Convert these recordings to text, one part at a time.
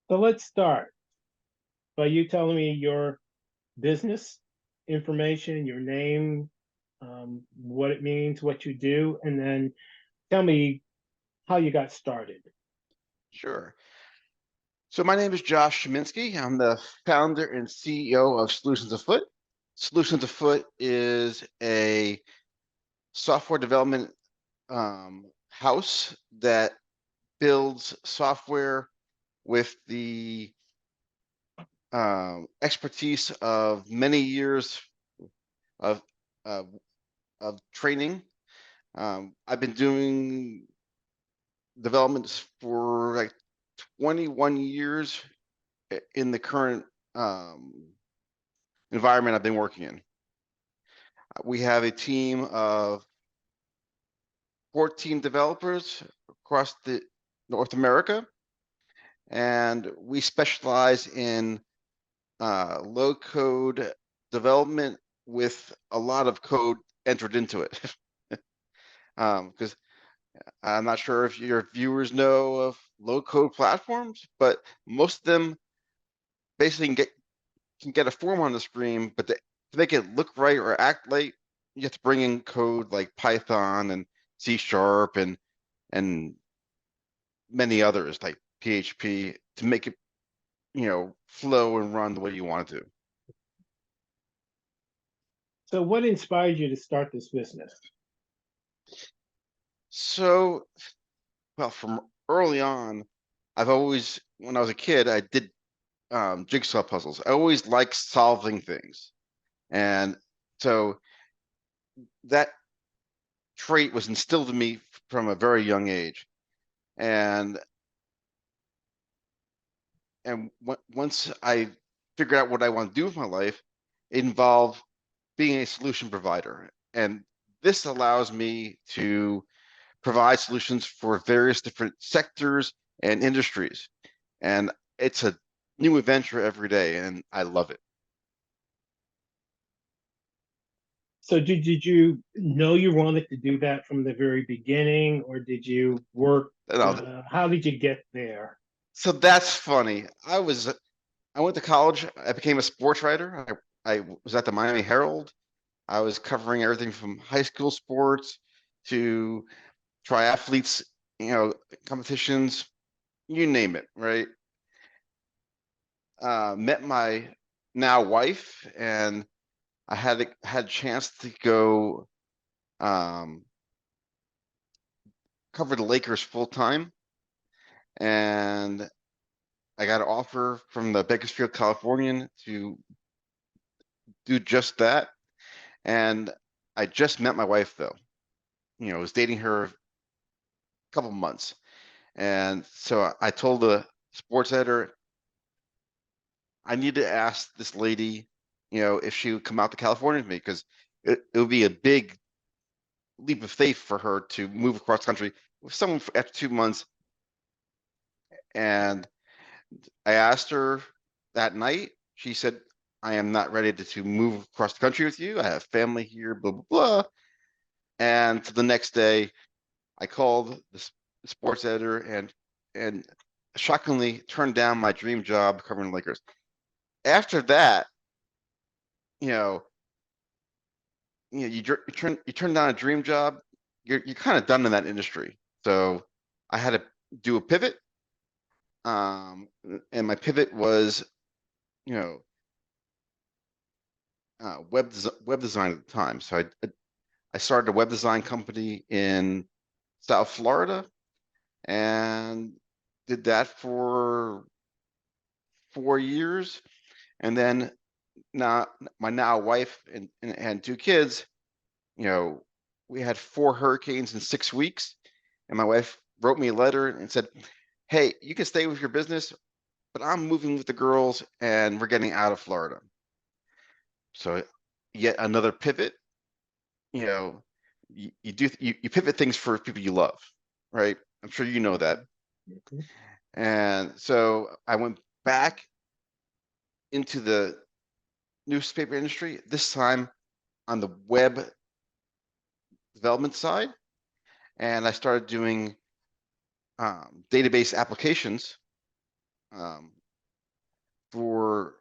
So let's start by you telling me your business information, your name, what it means, what you do, and then tell me how you got started. Sure. So my name is Josh Schuminsky. I'm the founder and CEO of Solutions Afoot. Solutions Afoot is a software development house that builds software with the expertise of many years of of, of training. I've been doing developments for like 21 years in the current environment I've been working in. We have a team of 14 developers across the North America, and we specialize in low code development with a lot of code entered into it. Because I'm not sure if your viewers know of low code platforms, but most of them basically can get a form on the screen, but to make it look right or act right, you have to bring in code like Python and C# and many others like PHP to make it flow and run the way you want it to. So, what inspired you to start this business? So, well, from early on, I've always, when I was a kid, I did jigsaw puzzles. I always liked solving things, and so that trait was instilled in me from a very young age. And once I figured out what I want to do with my life, it involved being a solution provider. And this allows me to provide solutions for various different sectors and industries. And it's a new adventure every day, and I love it. So, did you know you wanted to do that from the very beginning, or did you work? You know, How did you get there? so that's funny. I went to college. I became a sports writer. I was at the Miami Herald. I was covering everything from high school sports to triathletes, competitions, you name it, right? Met my now wife, and I had a chance to go um, cover the Lakers full time, and I got an offer from the Bakersfield Californian to do just that. And I just met my wife though. I was dating her a couple months, and so I told the sports editor I need to ask this lady, if she would come out to California with me because it would be a big leap of faith for her to move across the country with someone after 2 months. And I asked her that night. She said, I am not ready to move across the country with you. I have family here, blah, blah, blah. And the next day, I called the sports editor and shockingly turned down my dream job covering the Lakers. After that, you know, you turn down a dream job, you're kind of done in that industry. So I had to do a pivot, and my pivot was you know web design at the time. So I started a web design company in South Florida and did that for 4 years, and then now my now wife and two kids, you know, we had 4 hurricanes in 6 weeks, and my wife wrote me a letter and said, "Hey, you can stay with your business, but I'm moving with the girls, and we're getting out of Florida." So, yet another pivot. You know, you pivot things for people you love, right? I'm sure you know that. Mhm. And so I went back into the newspaper industry, this time on the web development side, and I started doing database applications um, for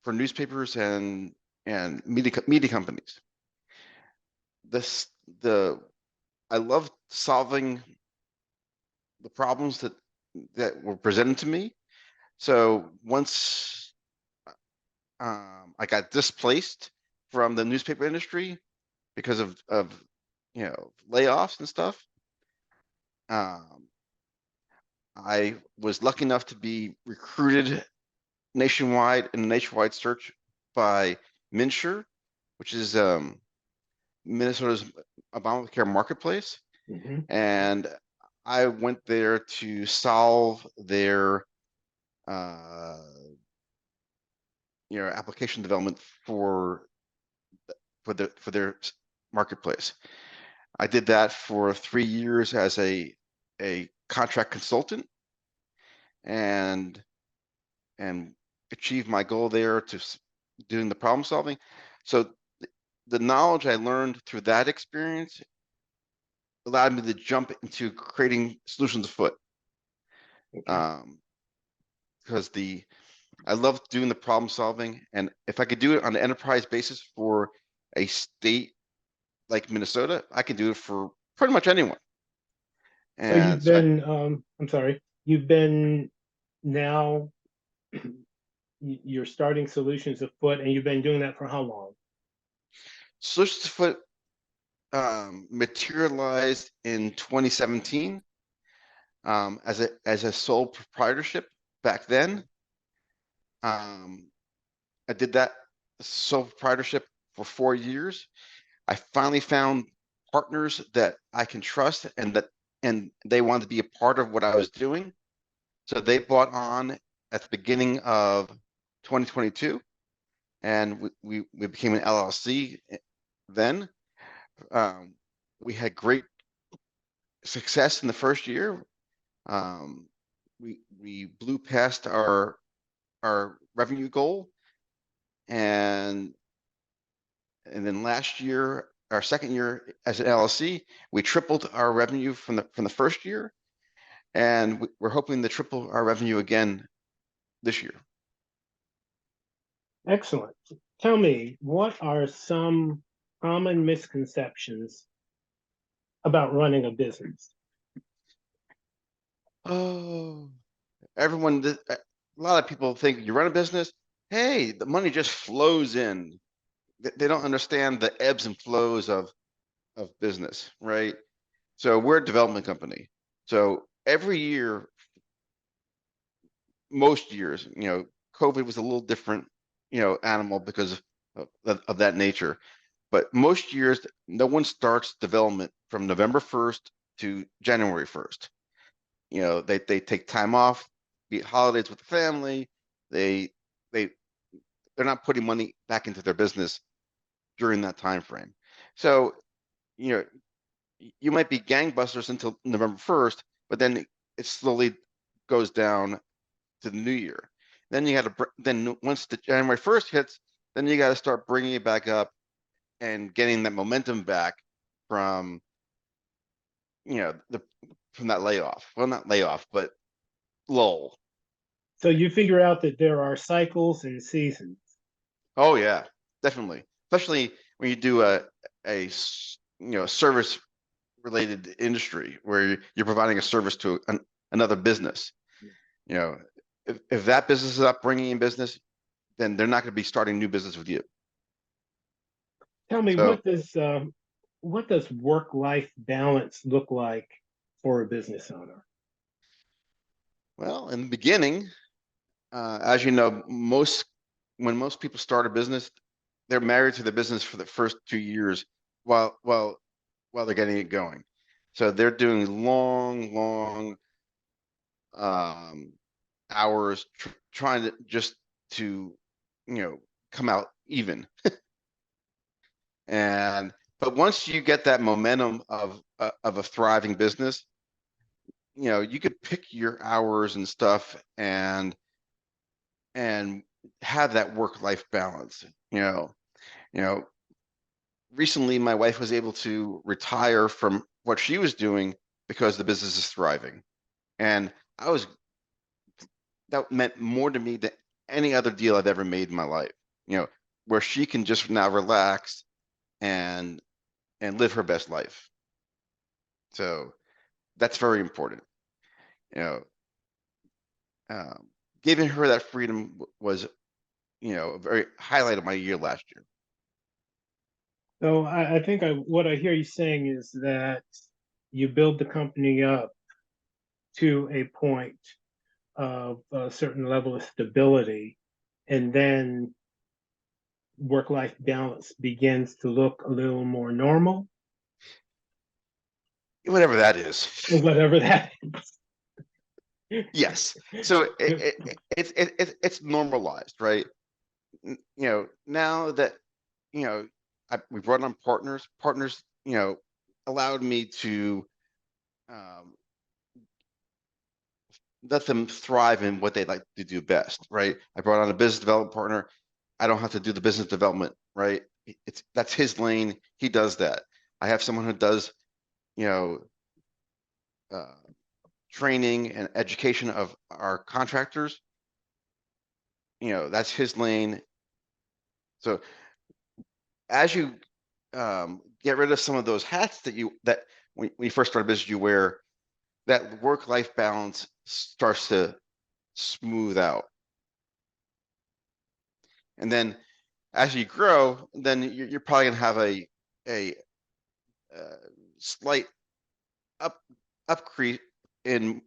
newspapers and media companies. This the I love solving the problems that were presented to me. So once I got displaced from the newspaper industry because of layoffs and stuff, um, I was lucky enough to be recruited nationwide in a nationwide search by Minsure, which is Minnesota's Obamacare marketplace, Hmm. and I went there to solve their uh, application development for their marketplace. I did that for 3 years as a contract consultant, and and achieved my goal there to doing the problem solving. So the knowledge I learned through that experience allowed me to jump into creating Solutions Afoot. Okay. Um, because I love doing the problem solving, and if I could do it on an enterprise basis for a state like Minnesota, I can do it for pretty much anyone. So And you've so been, I'm sorry, you've been now, you're starting Solutions Afoot, and you've been doing that for how long? Solutions Afoot materialized in 2017 as a sole proprietorship back then. Um, I did that sole proprietorship for 4 years. I finally found partners that I can trust and they wanted to be a part of what I was doing. So they bought on at the beginning of 2022, and we became an LLC then. Um, we had great success in the first year. Um, we blew past our revenue goal, and then last year, our second year as an LLC, we tripled our revenue from the first year, and we're hoping to triple our revenue again this year. Excellent. Tell me, what are some common misconceptions about running a business? Oh, everyone, a lot of people think you run a business, hey, the money just flows in. They don't understand the ebbs and flows of business, right? So we're a development company. So every year, most years, COVID was a little different, animal because of that nature. But most years, no one starts development from November 1st to January 1st. They take time off, be it holidays with the family. They they they're not putting money back into their business during that time frame. So, you know, you might be gangbusters until November 1st, but then it slowly goes down to the new year. Then you got to then once the January 1st hits, then you got to start bringing it back up and getting that momentum back from the from that layoff. Well, not layoff, but lull. So you figure out that there are cycles and seasons. Oh yeah, definitely. Especially when you do a service related industry where you're providing a service to another business. You know, if that business is not bringing in business, then they're not going to be starting new business with you. Tell me, So, what does work-life balance look like for a business owner? well, in the beginning, as you know, when most people start a business, they're married to the business for the first 2 years while they're getting it going. So they're doing long um, hours trying to just to come out even. And but once you get that momentum of a thriving business, you could pick your hours and stuff and have that work-life balance. You know, recently my wife was able to retire from what she was doing because the business is thriving. And I was that meant more to me than any other deal I've ever made in my life. Where she can just now relax and live her best life. So that's very important. You know, giving her that freedom was, a very highlight of my year last year. So I think what I hear you saying is that you build the company up to a point of a certain level of stability, and then work-life balance begins to look a little more normal, Whatever that is. or whatever that is. Yes. So it's normalized, right? Now that we brought on partners. Partners, allowed me to um, let them thrive in what they like to do best, right? I brought on a business development partner. I don't have to do the business development, right? That's his lane. He does that. I have someone who does, you know, uh, training and education of our contractors. That's his lane. So as you get rid of some of those hats that when you first start a business you wear, that work-life balance starts to smooth out. And then as you grow, then you're probably gonna have a slight upcrease in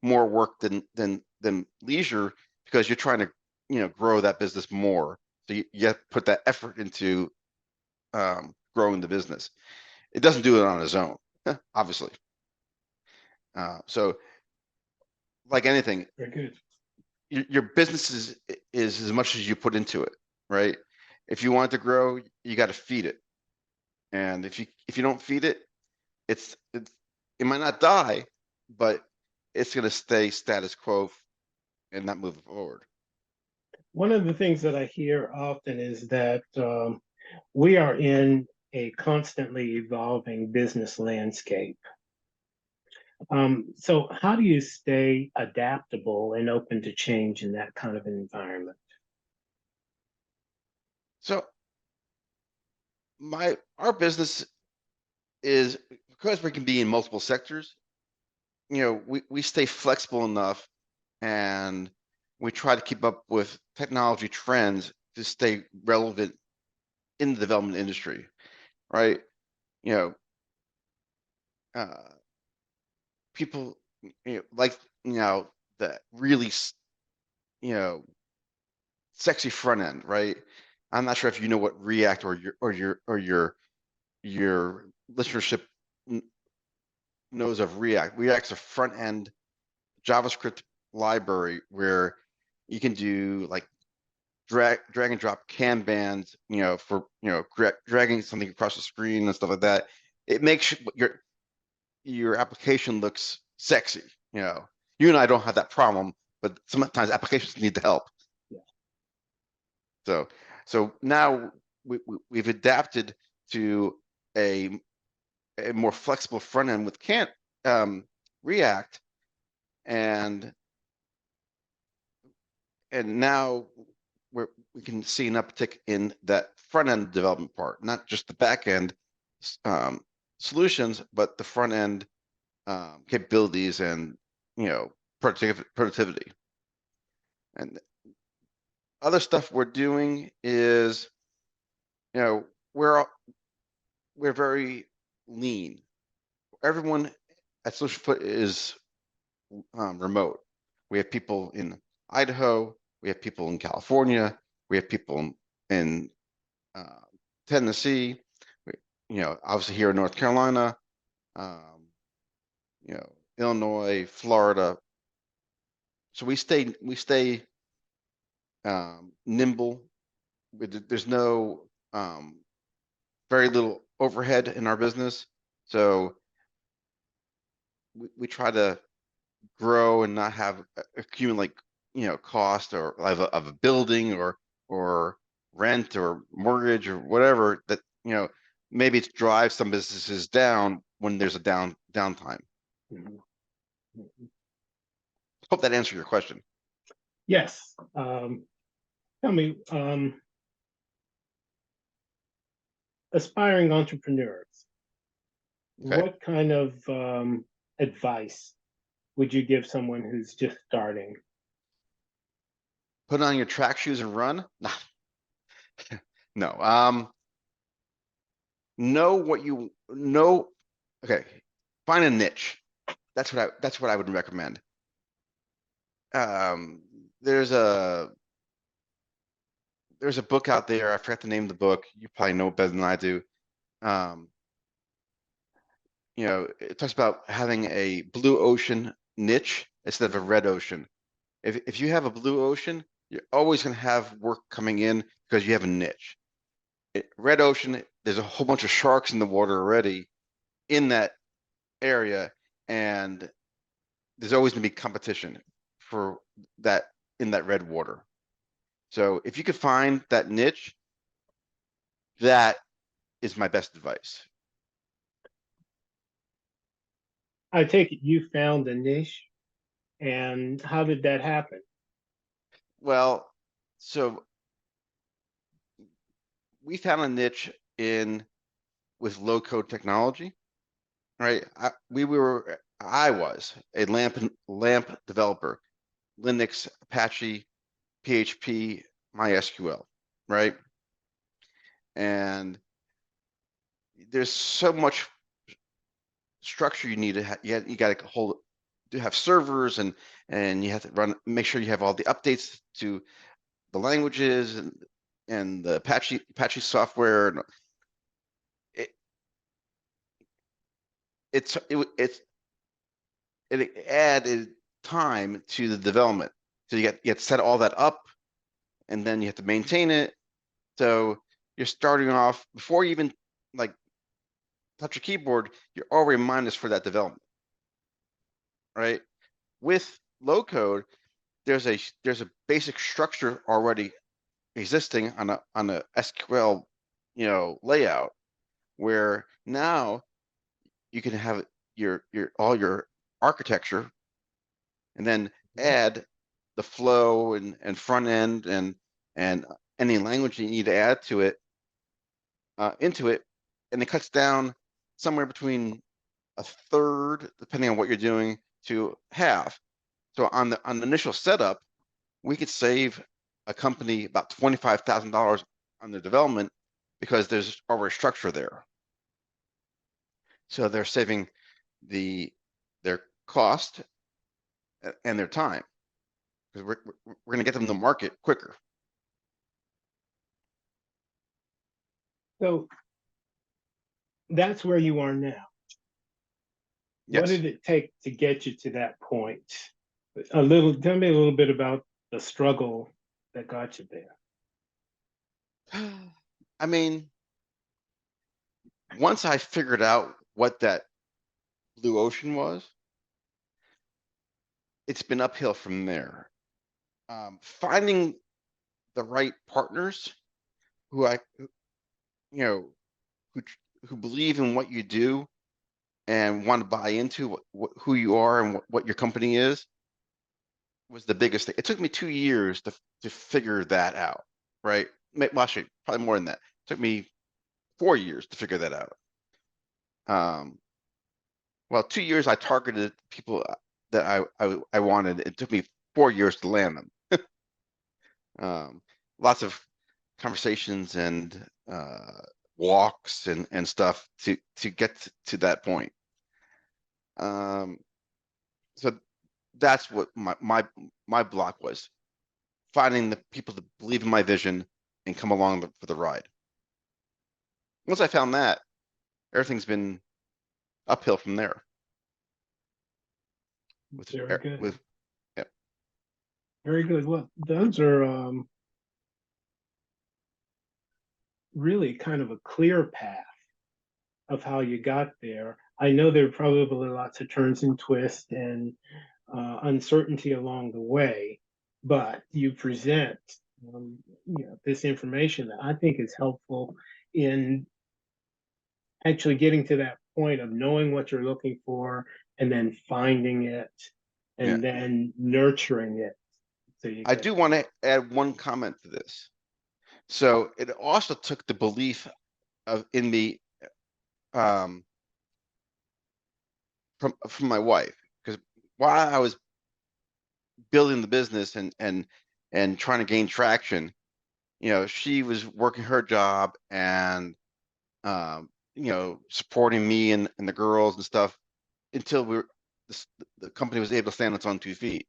more work than leisure, because you're trying to grow that business more. So you have to put that effort into growing the business. It doesn't do it on its own, obviously. So like anything, Very good. your business is as much as you put into it, right? If you want it to grow, you got to feed it, and if you don't feed it, it might not die, but it's going to stay status quo and not move forward. One of the things that I hear often is that we are in a constantly evolving business landscape. So how do you stay adaptable and open to change in that kind of an environment? So our business is, because we can be in multiple sectors, we stay flexible enough, and we try to keep up with technology trends to stay relevant in the development industry, right? You know, uh, people like the really you know sexy front end, right? I'm not sure if you know what React or your listenership knows of React. React's a front end JavaScript library where you can do like drag and drop Kanbans, for dragging something across the screen and stuff like that. It makes your application looks sexy. You and I don't have that problem, but sometimes applications need the help. Yeah. So now we've adapted to a more flexible front end with React, and now we can see an uptick in that front end development part, not just the back end solutions, but the front end capabilities and productivity. And other stuff we're doing is, we're very lean. Everyone at Solutions Afoot is remote. We have people in Idaho, we have people in California, we have people in Tennessee, obviously here in North Carolina, Illinois, Florida. So we stay nimble. There's no very little overhead in our business, so we try to grow and not have accumulate cost or of a building or rent or mortgage or whatever that maybe it drives some businesses down when there's a downtime. Mhm. Mhm. Hope that answered your question. Yes. Tell me, aspiring entrepreneurs, Okay. what kind of advice would you give someone who's just starting? Put on your track shoes and run. No. Know what you know. Okay. Find a niche. That's what I would recommend. Um, there's a there's a book out there. I forgot the name of the book. You probably know it better than I do. Um, it talks about having a blue ocean niche instead of a red ocean. If you have a blue ocean, you're always going to have work coming in because you have a niche. Red ocean, there's a whole bunch of sharks in the water already in that area, and there's always going to be competition for that in that red water. So if you could find that niche, that is my best advice. I take it you found a niche, and how did that happen? Well, so we found a niche in with low code technology, right? I was a lamp developer, Linux, Apache, PHP, MySQL, right? And there's so much structure you need to have. You got to hold to have servers and you have to make sure you have all the updates to the languages and the Apache software. And it, it added time to the development. So you have to set all that up, and then you have to maintain it. So you're starting off before you even like touch a keyboard, you're already minus for that development, right? With low code, there's a basic structure already existing on a SQL, layout where now you can have your all your architecture and then add the flow and front end and any language you need to add to it into it, and it cuts down somewhere between a third, depending on what you're doing, to half. So on the initial setup, we could save a company about $25,000 on the development because there's already structure there. So they're saving their cost and their time because we're going to get them to market quicker. So that's where you are now. What Yes. did it take to get you to that point? Tell me a little bit about the struggle that got you there. I mean, once I figured out what that blue ocean was, it's been uphill from there. Finding the right partners who you know, who who believe in what you do and want to buy into who you are and what your company is was the biggest thing. It took me 2 years to figure that out, right? Well, actually, probably more than that. It took me 4 years to figure that out. Well, 2 years I targeted people that I wanted. It took me 4 years to land them. Lots of conversations and walks and stuff to get to that point. So that's what my block was, finding the people that believe in my vision and come along for the ride. Once I found that, everything's been uphill from there. Very good. With yeah. Very good. Well, those are really kind of a clear path of how you got there. I know there are probably lots of turns and twists and uncertainty along the way, but you present this information that I think is helpful in actually getting to that point of knowing what you're looking for and then finding it Yeah. and then nurturing it So you I get, do want to add one comment to this. So it also took the belief of in me um, from my wife, because while I was building the business and trying to gain traction, she was working her job and supporting me and the girls and stuff until the company was able to stand on its own 2 feet.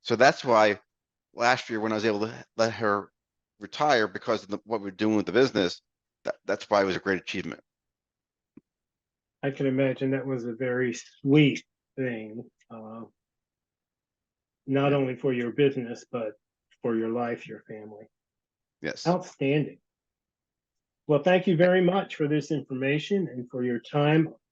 So that's why last year when I was able to let her retire because of what we're doing with the business, that's why it was a great achievement. I can imagine that was a very sweet thing, not Yeah. only for your business, but for your life, your family. Yes. Outstanding. Well, thank you very much for this information and for your time